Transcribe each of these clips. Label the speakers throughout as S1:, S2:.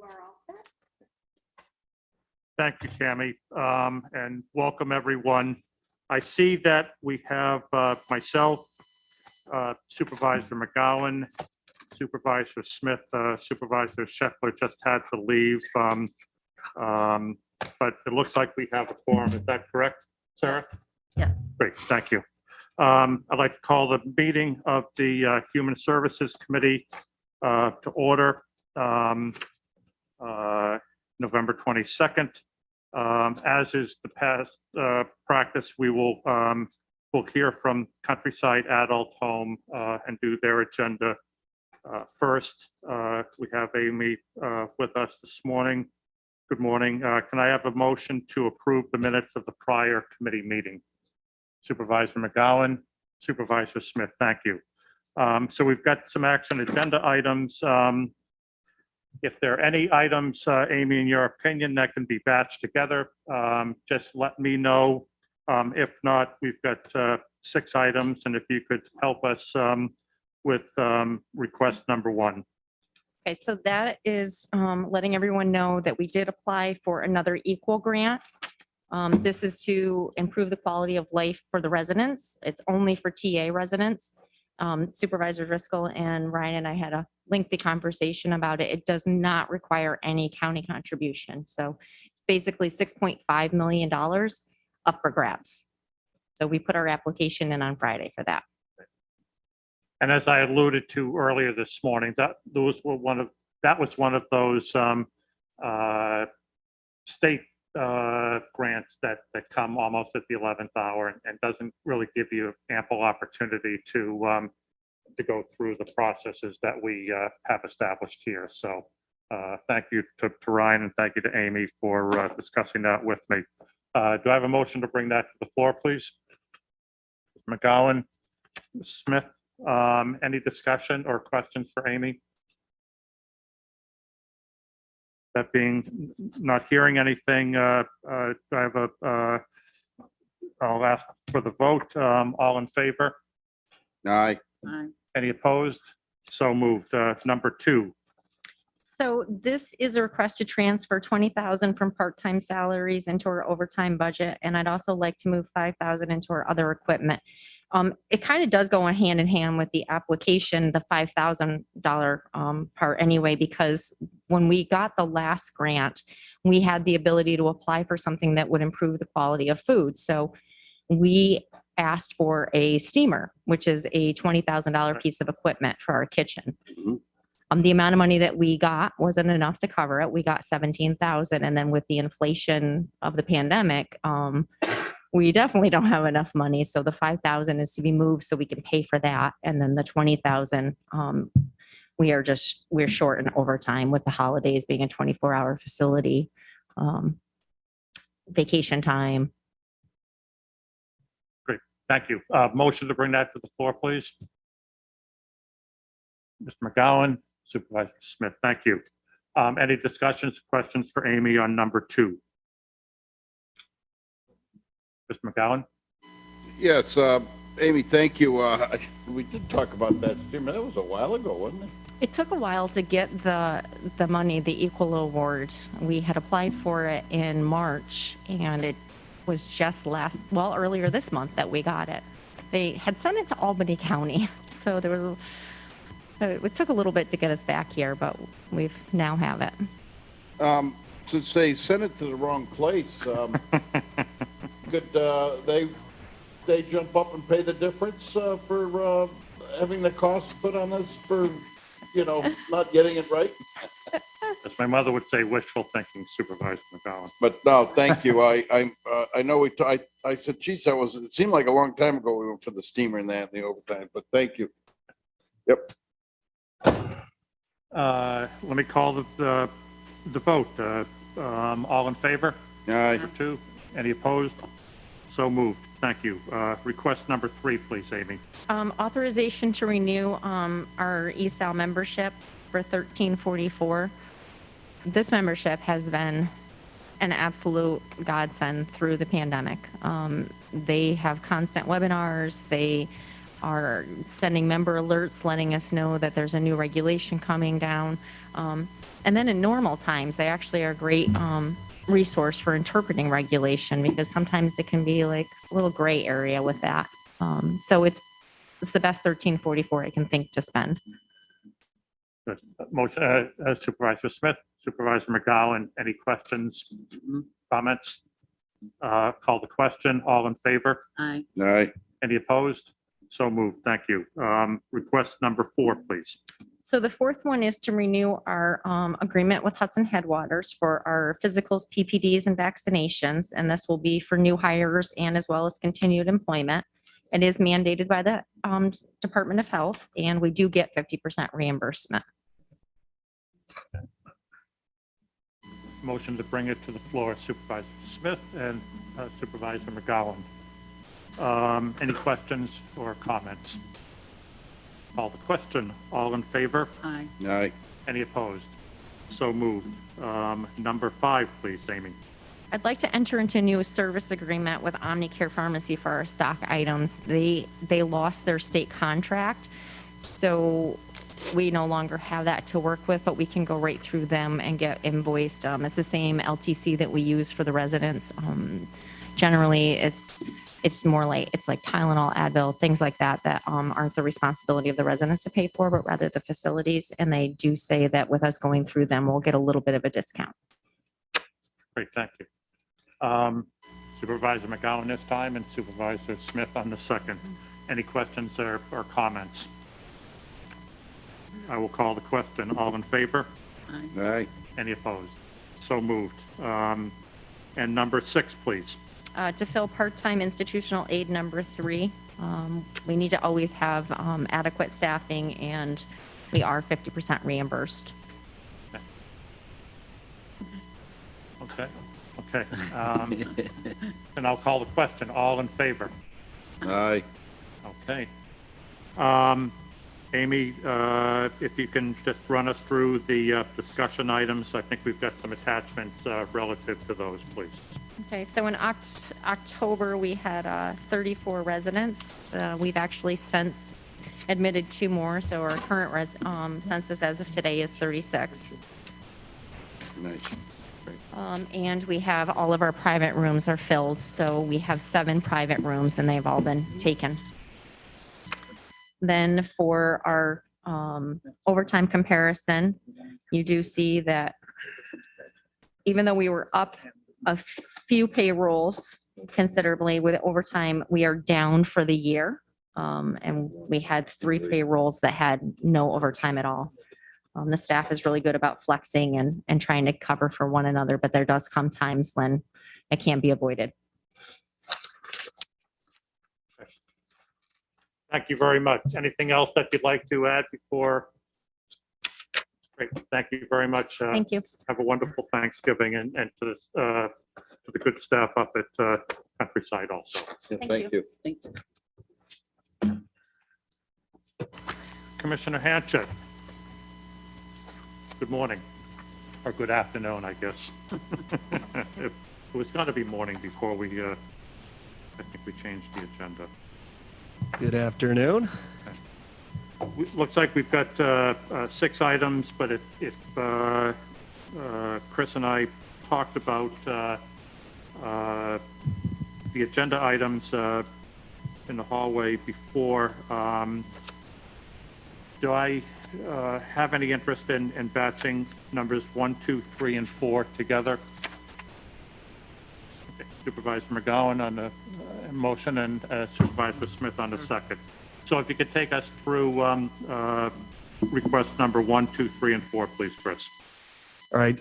S1: are all set.
S2: Thank you, Tammy, and welcome everyone. I see that we have myself, Supervisor McGowan, Supervisor Smith, Supervisor Scheffler just had to leave, but it looks like we have a quorum. Is that correct, Sarah?
S1: Yes.
S2: Great, thank you. I'd like to call the meeting of the Human Services Committee to order. November 22nd. As is the past practice, we will we'll hear from Countryside Adult Home and do their agenda first. We have Amy with us this morning. Good morning. Can I have a motion to approve the minutes of the prior committee meeting? Supervisor McGowan, Supervisor Smith, thank you. So we've got some action agenda items. If there are any items, Amy, in your opinion, that can be batched together, just let me know. If not, we've got 6 items, and if you could help us with request number 1.
S1: Okay, so that is letting everyone know that we did apply for another equal grant. This is to improve the quality of life for the residents. It's only for TA residents. Supervisor Driscoll and Ryan and I had a lengthy conversation about it. It does not require any county contribution. So it's basically $6.5 million up for grabs. So we put our application in on Friday for that.
S2: And as I alluded to earlier this morning, that was one of those state grants that come almost at the 11th hour and doesn't really give you ample opportunity to go through the processes that we have established here. So thank you to Ryan and thank you to Amy for discussing that with me. Do I have a motion to bring that to the floor, please? McGowan, Smith, any discussion or questions for Amy? That being not hearing anything, I have I'll ask for the vote. All in favor?
S3: Aye.
S2: Any opposed? So moved. Number 2.
S1: So this is a request to transfer $20,000 from part-time salaries into our overtime budget. And I'd also like to move $5,000 into our other equipment. It kind of does go hand in hand with the application, the $5,000 part anyway, because when we got the last grant, we had the ability to apply for something that would improve the quality of food. So we asked for a steamer, which is a $20,000 piece of equipment for our kitchen. The amount of money that we got wasn't enough to cover it. We got $17,000, and then with the inflation of the pandemic, we definitely don't have enough money. So the $5,000 is to be moved so we can pay for that. And then the $20,000, we're short in overtime with the holidays being a 24-hour facility, vacation time.
S2: Great. Thank you. Motion to bring that to the floor, please. Mr. McGowan, Supervisor Smith, thank you. Any discussions, questions for Amy on number 2? Mr. McGowan?
S3: Yes, Amy, thank you. We did talk about that steamer. That was a while ago, wasn't it?
S1: It took a while to get the money, the equal award. We had applied for it in March, and it was just earlier this month that we got it. They had sent it to Albany County, so there was it took a little bit to get us back here, but we've now have it.
S3: Since they sent it to the wrong place, could they jump up and pay the difference for having the cost put on us for, not getting it right?
S2: As my mother would say, wishful thinking, Supervisor McGowan.
S3: But no, thank you. I know I said, geez, it seemed like a long time ago we went for the steamer and that and the overtime, but thank you. Yep.
S2: Let me call the vote. All in favor?
S3: Aye.
S2: Number 2. Any opposed? So moved. Thank you. Request number 3, please, Amy.
S1: Authorization to renew our ESAL membership for $13.44. This membership has been an absolute godsend through the pandemic. They have constant webinars. They are sending member alerts, letting us know that there's a new regulation coming down. And then in normal times, they actually are a great resource for interpreting regulation, because sometimes it can be like a little gray area with that. So it's the best 1344 I can think to spend.
S2: Good. Motion, Supervisor Smith, Supervisor McGowan, any questions, comments? Call the question. All in favor?
S4: Aye.
S3: Aye.
S2: Any opposed? So moved. Thank you. Request number 4, please.
S1: So the fourth one is to renew our agreement with Hudson Headwaters for our physicals, PPDs, and vaccinations. And this will be for new hires and as well as continued employment. It is mandated by the Department of Health, and we do get 50% reimbursement.
S2: Motion to bring it to the floor, Supervisor Smith and Supervisor McGowan. Any questions or comments? Call the question. All in favor?
S4: Aye.
S3: Aye.
S2: Any opposed? So moved. Number 5, please, Amy.
S1: I'd like to enter into a new service agreement with Omnicare Pharmacy for our stock items. They lost their state contract, so we no longer have that to work with, but we can go right through them and get invoiced. It's the same LTC that we use for the residents. Generally, it's more like, it's like Tylenol, Advil, things like that, that aren't the responsibility of the residents to pay for, but rather the facilities. And they do say that with us going through them, we'll get a little bit of a discount.
S2: Great, thank you. Supervisor McGowan this time and Supervisor Smith on the second. Any questions or comments? I will call the question. All in favor?
S4: Aye.
S3: Aye.
S2: Any opposed? So moved. And number 6, please.
S1: To fill part-time institutional aid number 3, we need to always have adequate staffing, and we are 50% reimbursed.
S2: Okay, okay. And I'll call the question. All in favor?
S3: Aye.
S2: Okay. Amy, if you can just run us through the discussion items. I think we've got some attachments relative to those, please.
S1: Okay, so in October, we had 34 residents. We've actually since admitted 2 more, so our current census as of today is 36.
S3: Nice.
S1: And we have all of our private rooms are filled, so we have 7 private rooms and they've all been taken. Then for our overtime comparison, you do see that even though we were up a few payrolls considerably with overtime, we are down for the year. And we had 3 payrolls that had no overtime at all. The staff is really good about flexing and trying to cover for one another, but there does come times when it can't be avoided.
S2: Thank you very much. Anything else that you'd like to add before? Great, thank you very much.
S1: Thank you.
S2: Have a wonderful Thanksgiving and to this, to the good staff up at Countryside also.
S1: Thank you.
S4: Thank you.
S2: Commissioner Hanchett. Good morning, or good afternoon, I guess. It was going to be morning before we, I think we changed the agenda.
S5: Good afternoon.
S2: Looks like we've got 6 items, but if Chris and I talked about the agenda items in the hallway before, do I have any interest in batching numbers 1, 2, 3, and 4 together? Okay. Supervisor McGowan on the motion and Supervisor Smith on the second. So if you could take us through request number 1, 2, 3, and 4, please, Chris.
S5: All right.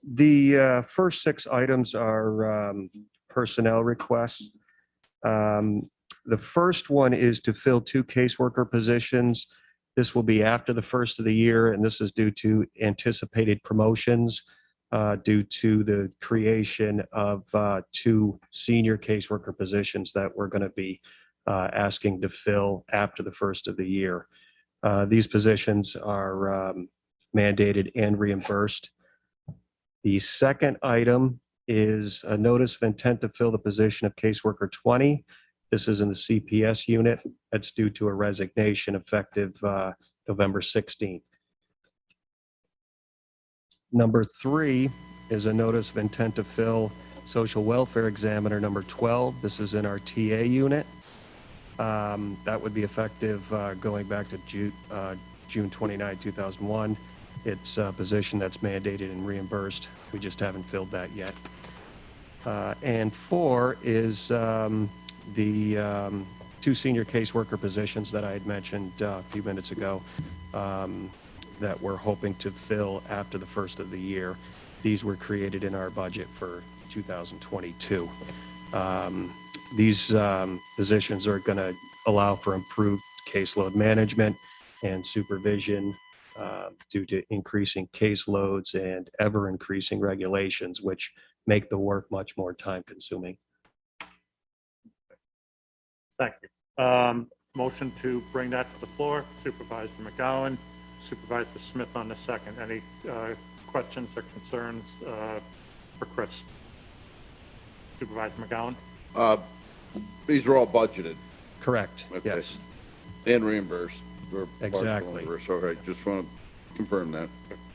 S5: The first 6 items are personnel requests. The first one is to fill 2 caseworker positions. This will be after the first of the year, and this is due to anticipated promotions due to the creation of 2 senior caseworker positions that we're going to be asking to fill after the first of the year. These positions are mandated and reimbursed. The second item is a notice of intent to fill the position of caseworker 20. This is in the CPS unit. That's due to a resignation effective November 16th. Number 3 is a notice of intent to fill social welfare examiner number 12. This is in our TA unit. That would be effective going back to June 29, 2001. It's a position that's mandated and reimbursed. We just haven't filled that yet. And 4 is the 2 senior caseworker positions that I had mentioned a few minutes ago that we're hoping to fill after the first of the year. These were created in our budget for 2022. These positions are going to allow for improved caseload management and supervision due to increasing caseloads and ever increasing regulations, which make the work much more time consuming.
S2: Thank you. Motion to bring that to the floor, Supervisor McGowan, Supervisor Smith on the second. Any questions or concerns for Chris? Supervisor McGowan?
S3: These are all budgeted.
S5: Correct.
S3: Okay.
S5: Yes.
S3: And reimbursed. Or partial
S5: Exactly.
S3: reimbursed. All right, just want to confirm that.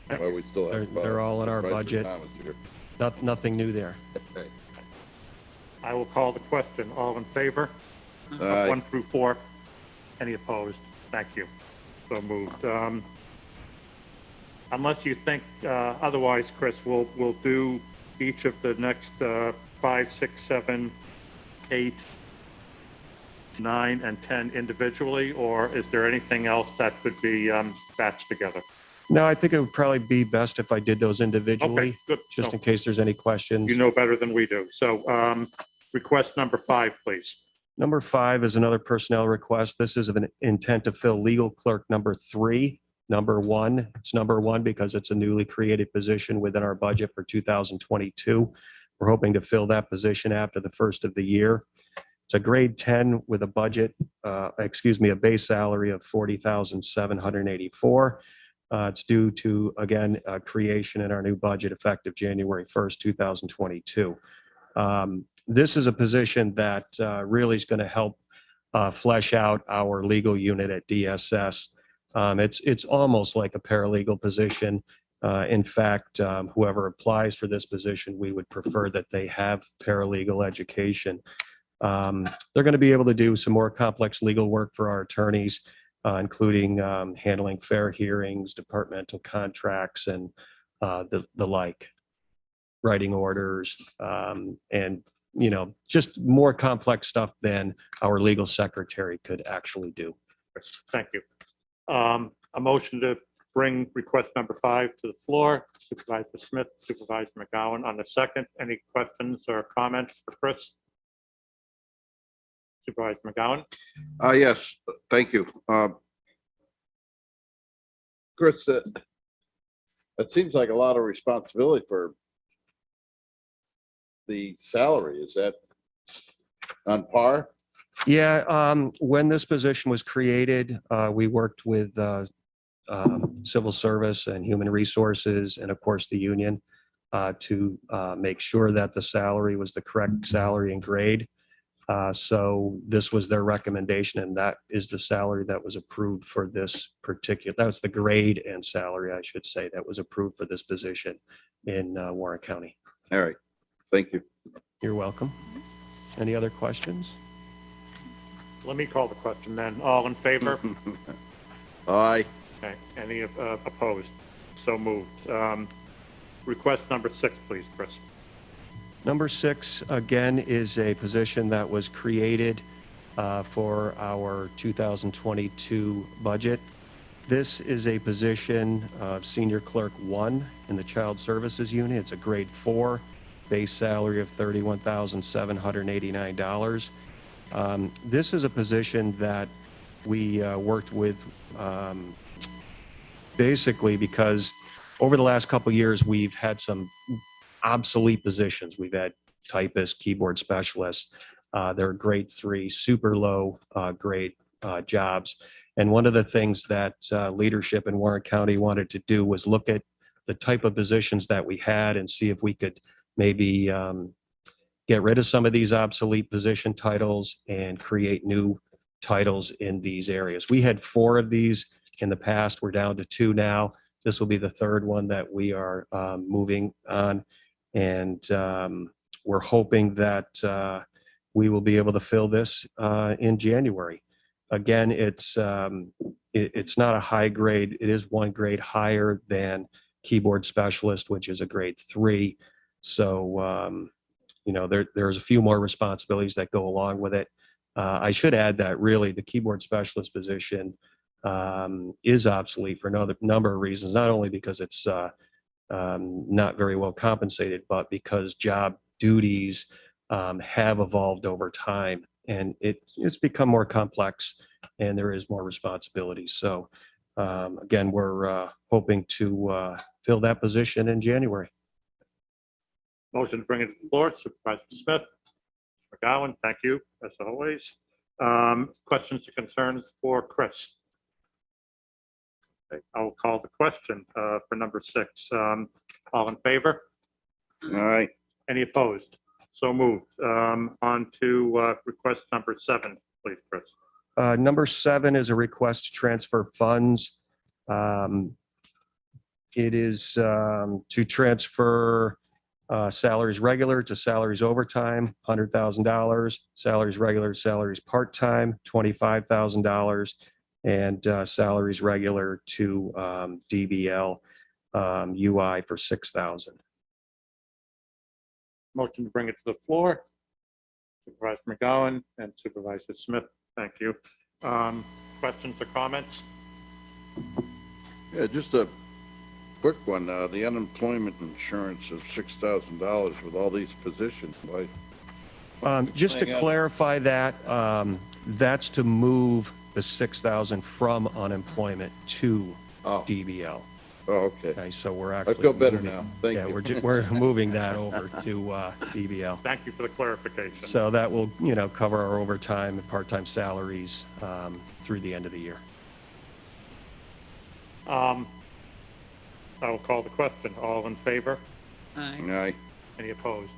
S3: Why we still have.
S5: They're all in our
S3: Supervisor
S5: budget.
S3: Thomas here.
S5: Nothing new there.
S3: Okay.
S2: I will call the question. All in favor?
S3: Aye.
S2: 1 through 4. Any opposed? Thank you. So moved. Unless you think otherwise, Chris, we'll do each of the next 5, 6, 7, 8, 9, and 10 individually, or is there anything else that could be batched together?
S5: No, I think it would probably be best if I did those individually,
S2: Okay, good.
S5: just
S2: So
S5: in case there's any questions.
S2: you know better than we do. So request number 5, please.
S5: Number 5 is another personnel request. This is of an intent to fill legal clerk number 3. Number 1, it's number 1 because it's a newly created position within our budget for 2022. We're hoping to fill that position after the first of the year. It's a grade 10 with a budget, a base salary of $40,784. It's due to, again, creation in our new budget effective January 1st, 2022. This is a position that really is going to help flesh out our legal unit at DSS. It's almost like a paralegal position. In fact, whoever applies for this position, we would prefer that they have paralegal education. They're going to be able to do some more complex legal work for our attorneys, including handling fair hearings, departmental contracts, and the like, writing orders, and just more complex stuff than our legal secretary could actually do.
S2: Thank you. A motion to bring request number 5 to the floor. Supervisor Smith, Supervisor McGowan on the second. Any questions or comments for Chris? Supervisor McGowan?
S3: Yes, thank you. Chris, that seems like a lot of responsibility for the salary. Is that on par?
S5: Yeah, when this position was created, we worked with civil service and human resources, and of course the union, to make sure that the salary was the correct salary and grade. So this was their recommendation, and that is the salary that was approved for this particular, that was the grade and salary, I should say, that was approved for this position in Warren County.
S3: All right, thank you.
S5: You're welcome. Any other questions?
S2: Let me call the question then. All in favor?
S3: Aye.
S2: Okay. Any opposed? So moved. Request number 6, please, Chris.
S5: Number 6, again, is a position that was created for our 2022 budget. This is a position of Senior Clerk 1 in the Child Services Unit. It's a grade 4, base salary of $31,789. This is a position that we worked with basically because over the last couple of years, we've had some obsolete positions. We've had typists, keyboard specialists. They're grade 3, super low grade jobs. And one of the things that leadership in Warren County wanted to do was look at the type of positions that we had and see if we could maybe get rid of some of these obsolete position titles and create new titles in these areas. We had 4 of these in the past. We're down to 2 now. This will be the 3rd one that we are moving on. And we're hoping that we will be able to fill this in January. Again, it's not a high grade. It is 1 grade higher than keyboard specialist, which is a grade 3. So, you know, there's a few more responsibilities that go along with it. I should add that really the keyboard specialist position is obsolete for another number of reasons, not only because it's not very well compensated, but because job duties have evolved over time, and it's become more complex and there is more responsibility. So again, we're hoping to fill that position in January.
S2: Motion to bring it to the floor, Supervisor Smith. McGowan, thank you, as always. Questions or concerns for Chris? Okay, I will call the question for number 6. All in favor?
S3: Aye.
S2: Any opposed? So moved. On to request number 7, please, Chris.
S5: Number 7 is a request to transfer funds. It is to transfer salaries regular to salaries overtime, $100,000, salaries regular, salaries part-time, $25,000, and salaries regular to DBL UI for $6,000.
S2: Motion to bring it to the floor. Supervisor McGowan and Supervisor Smith, thank you. Questions or comments?
S3: Yeah, just a quick one. The unemployment insurance of $6,000 with all these positions. Why?
S5: Just to clarify that, that's to move the $6,000 from unemployment to
S3: Oh,
S5: DBL.
S3: oh, okay.
S5: Okay, so we're
S3: I
S5: actually
S3: feel better
S5: moving-
S3: now. Thank
S5: Yeah,
S3: you.
S5: we're moving that over to DBL.
S2: Thank you for the clarification.
S5: So that will, you know, cover our overtime and part-time salaries through the end of the year.
S2: I will call the question. All in favor?
S3: Aye.
S2: Any opposed?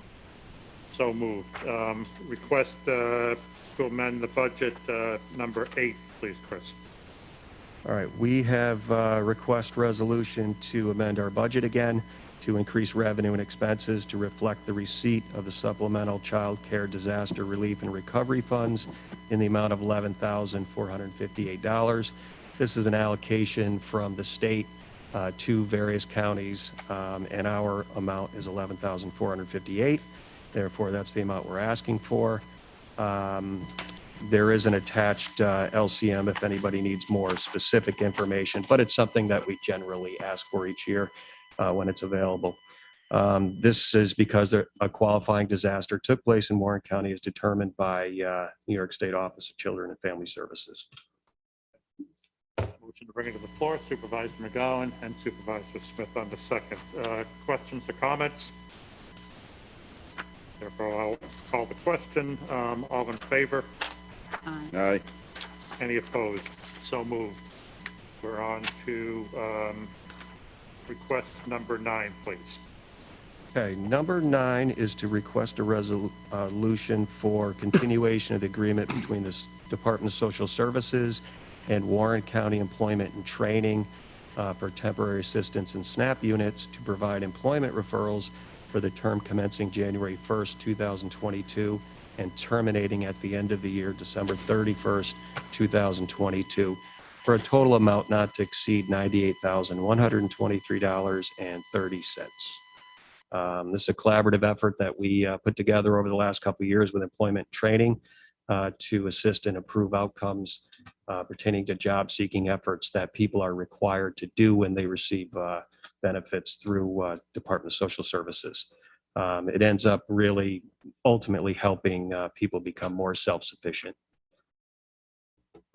S2: So moved. Request to amend the budget number 8, please, Chris.
S5: All right, we have a request resolution to amend our budget again to increase revenue and expenses to reflect the receipt of the supplemental child care disaster relief and recovery funds in the amount of $11,458. This is an allocation from the state to various counties, and our amount is $11,458. Therefore, that's the amount we're asking for. There is an attached LCM if anybody needs more specific information, but it's something that we generally ask for each year when it's available. This is because a qualifying disaster took place in Warren County as determined by New York State Office of Children and Family Services.
S2: Motion to bring it to the floor, Supervisor McGowan and Supervisor Smith on the second. Questions or comments? Therefore, I'll call the question. All in favor?
S3: Aye.
S2: Any opposed? So moved. We're on to request number 9, please.
S5: Okay, number 9 is to request a resolution for continuation of the agreement between the Department of Social Services and Warren County Employment and Training for temporary assistance and SNAP units to provide employment referrals for the term commencing January 1st, 2022 and terminating at the end of the year, December 31st, 2022, for a total amount not to exceed $98,123.30. This is a collaborative effort that we put together over the last couple of years with employment training to assist and improve outcomes pertaining to job-seeking efforts that people are required to do when they receive benefits through Department of Social Services. It ends up really ultimately helping people become more self-sufficient.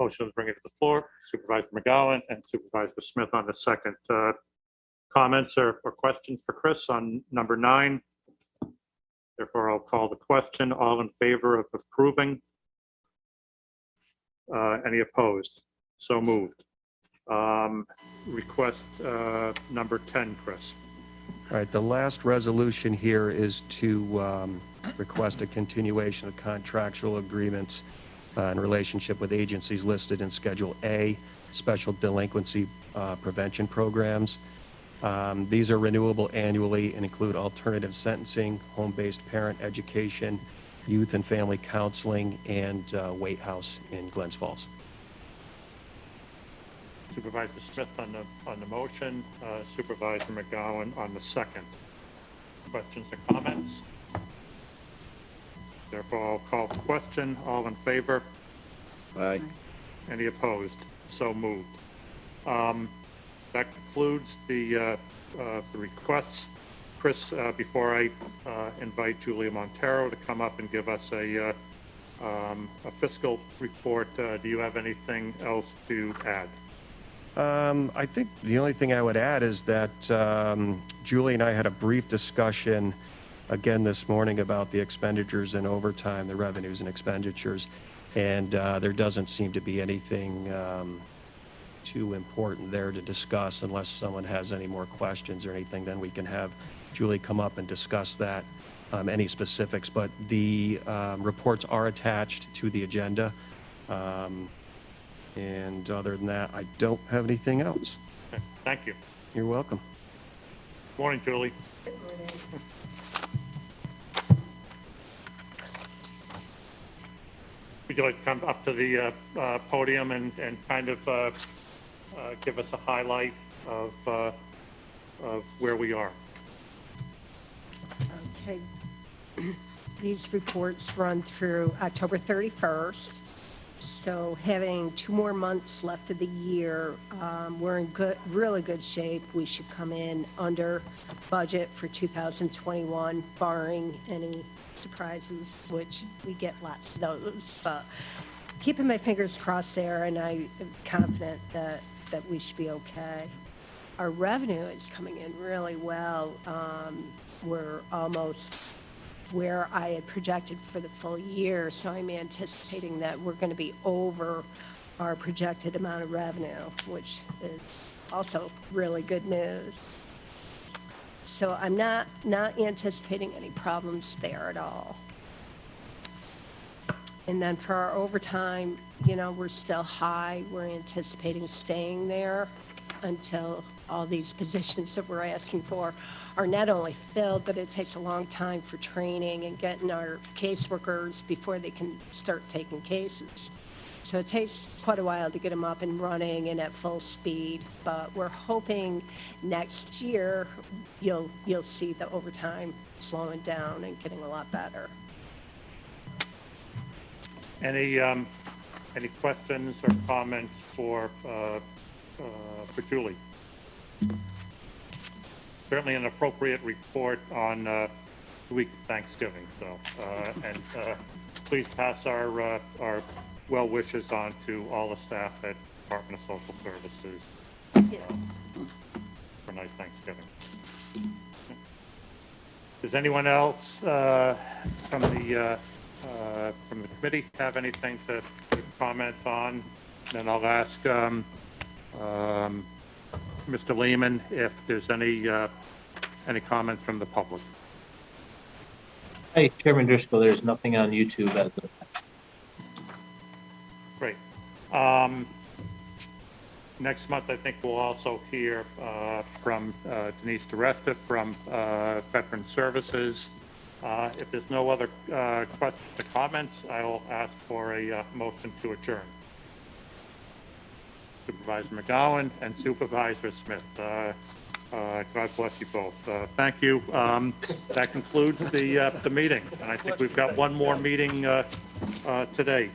S2: Motion to bring it to the floor, Supervisor McGowan and Supervisor Smith on the second. Comments or questions for Chris on number 9? Therefore, I'll call the question. All in favor of approving? Any opposed? So moved. Request number 10, Chris.
S5: All right, the last resolution here is to request a continuation of contractual agreements in relationship with agencies listed in Schedule A, Special Delinquency Prevention Programs. These are renewable annually and include alternative sentencing, home-based parent education, youth and family counseling, and Wait House in Glens Falls.
S2: Supervisor Smith on the motion, Supervisor McGowan on the second. Questions or comments? Therefore, I'll call the question. All in favor?
S3: Aye.
S2: Any opposed? So moved. That concludes the requests. Chris, before I invite Julia Montero to come up and give us a fiscal report, do you have anything else to add?
S5: I think the only thing I would add is that Julie and I had a brief discussion again this morning about the expenditures and overtime, the revenues and expenditures, and there doesn't seem to be anything too important there to discuss. Unless someone has any more questions or anything, then we can have Julie come up and discuss that, any specifics. But the reports are attached to the agenda. And other than that, I don't have anything else.
S2: Okay, thank you.
S5: You're welcome.
S2: Morning, Julie. Would you like to come up to the podium and kind of give us a highlight of where we are?
S4: Okay. These reports run through October 31st. So having 2 more months left of the year, we're in really good shape. We should come in under budget for 2021, barring any surprises, which we get lots of those. But keeping my fingers crossed there, and I am confident that we should be okay. Our revenue is coming in really well. We're almost where I had projected for the full year, so I'm anticipating that we're going to be over our projected amount of revenue, which is also really good news. So I'm not anticipating any problems there at all. And then for our overtime, you know, we're still high. We're anticipating staying there until all these positions that we're asking for are not only filled, but it takes a long time for training and getting our caseworkers before they can start taking cases. So it takes quite a while to get them up and running and at full speed, but we're hoping next year you'll see the overtime slowing down and getting a lot better.
S2: Any questions or comments for Julie? Certainly an appropriate report on the week of Thanksgiving. So, and please pass our well wishes on to all the staff at Department of Social Services for a nice Thanksgiving. Does anyone else from the committee have anything to comment on? Then I'll ask Mr. Lehman if there's any comments from the public.
S6: Hi, Chairman Driscoll. There's nothing on YouTube as of.
S2: Great. Next month, I think we'll also hear from Denise DeResta from Veteran Services. If there's no other questions or comments, I'll ask for a motion to adjourn. Supervisor McGowan and Supervisor Smith. God bless you both. Thank you. That concludes the meeting, and I think we've got one more meeting today.